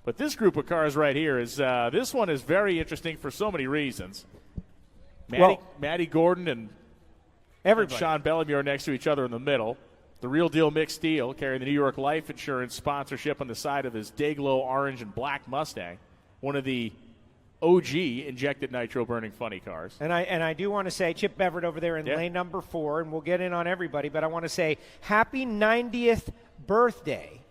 But this group of cars right here is this one is very interesting for so many reasons. Maddie Gordon and Sean Bellemeur next to each other in the middle. The Real Deal Mick Steele carrying the New York Life Insurance sponsorship on the side of his Dayglow orange and black Mustang, one of the OG injected nitro burning funny cars. And I do want to say Chip Beverett over there in lane number 4, and we'll get in on everybody, but I want to say happy 90th birthday.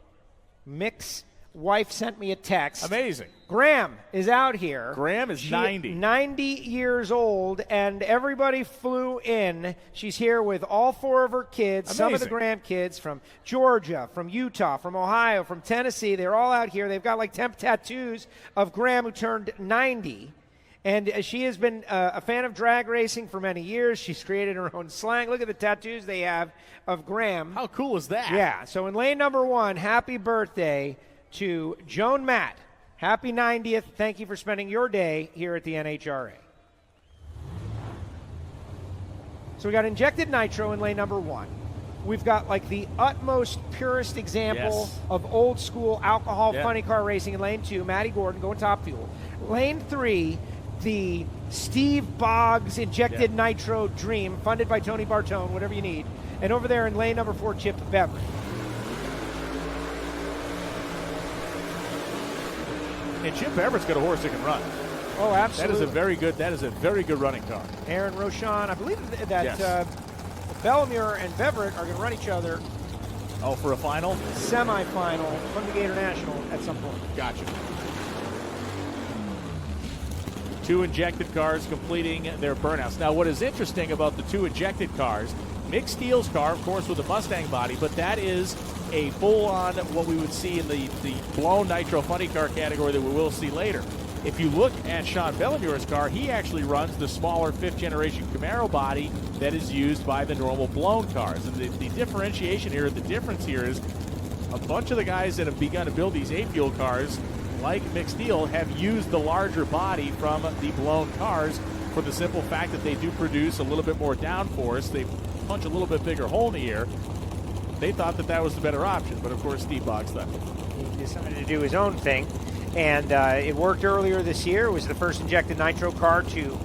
Mick's wife sent me a text. Amazing. Graham is out here. Graham is 90. 90 years old, and everybody flew in. She's here with all 4 of her kids. Amazing. Some of the grandkids from Georgia, from Utah, from Ohio, from Tennessee. They're all out here. They've got like 10 tattoos of Graham, who turned 90. And she has been a fan of drag racing for many years. She's created her own slang. Look at the tattoos they have of Graham. How cool is that? Yeah. So in lane number 1, happy birthday to Joan Matt. Happy 90th. Thank you for spending your day here at the NHRA. So we got injected nitro in lane number 1. We've got like the utmost purest example of old school alcohol funny car racing in lane 2. Matty Gordon going top fuel. Lane 3, the Steve Boggs injected nitro dream, funded by Tony Bartone, whatever you need. And over there in lane number 4, Chip Beverett. And Chip Everett's got a horse that can run. Oh, absolutely. That is a very good running car. Aaron Rochon, I believe that Bellemeur and Beverett are going to run each other. Oh, for a final? Semi-final from the Gator National at some point. Gotcha. 2 injected cars completing their burnouts. Now, what is interesting about the 2 injected cars, Mick Steele's car, of course, with a Mustang body, but that is a full-on what we would see in the blown nitro funny car category that we will see later. If you look at Sean Bellemeur's car, he actually runs the smaller 5th-generation Camaro body that is used by the normal blown cars. And the differentiation here, the difference here is a bunch of the guys that have begun to build these A-Fuel cars, like Mick Steele, have used the larger body from the blown cars for the simple fact that they do produce a little bit more downforce. They punch a little bit bigger hole in the air. They thought that was the better option, but of course Steve Boggs thought he decided to do his own thing, and it worked earlier this year. It was the first injected nitro car to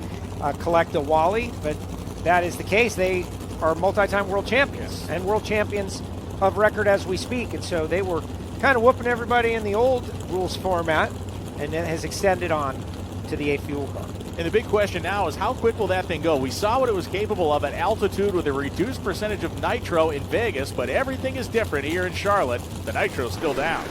collect a Wally, but that is the case. They are multi-time world champions and world champions of record as we speak, and so they were kind of whooping everybody in the old rules format, and it has extended on to the A-Fuel car. And the big question now is how quick will that thing go? We saw what it was capable of at altitude with a reduced percentage of nitro in Vegas, but everything is different here in Charlotte. The nitro's still down.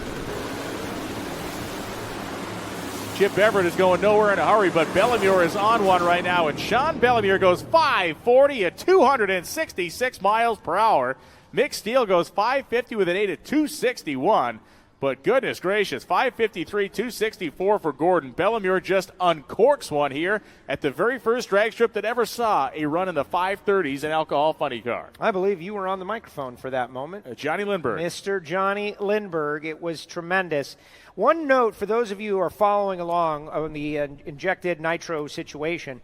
Chip Beverett is going nowhere in a hurry, but Bellemeur is on one right now, and Sean Bellemeur goes 540 at 266 miles per hour. Mick Steele goes 550 with an 8 at 261. But goodness gracious, 553, 264 for Gordon. Bellemeur just uncorks one here at the very first drag strip that ever saw a run in the 530s in alcohol funny car. I believe you were on the microphone for that moment. Johnny Lindbergh. Mr. Johnny Lindbergh. It was tremendous. One note for those of you who are following along on the injected nitro situation,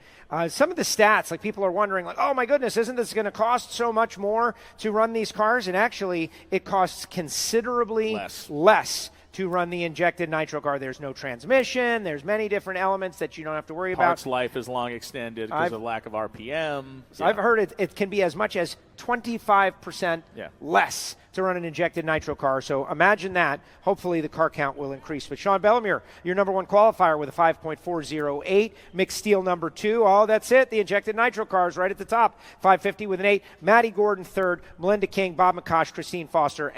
some of the stats, like people are wondering, like, oh my goodness, isn't this going to cost so much more to run these cars? And actually, it costs considerably less to run the injected nitro car. There's no transmission. There's many different elements that you don't have to worry about. Parts life is long extended because of lack of RPM. I've heard it can be as much as 25% less to run an injected nitro car. So imagine that. Hopefully the car count will increase. But Sean Bellemeur, your number 1 qualifier with a 5.408. Mick Steele number 2. Oh, that's it. The injected nitro cars right at the top. 550 with an 8. Matty Gordon 3rd. Melinda King, Bob McCosh, Christine Foster.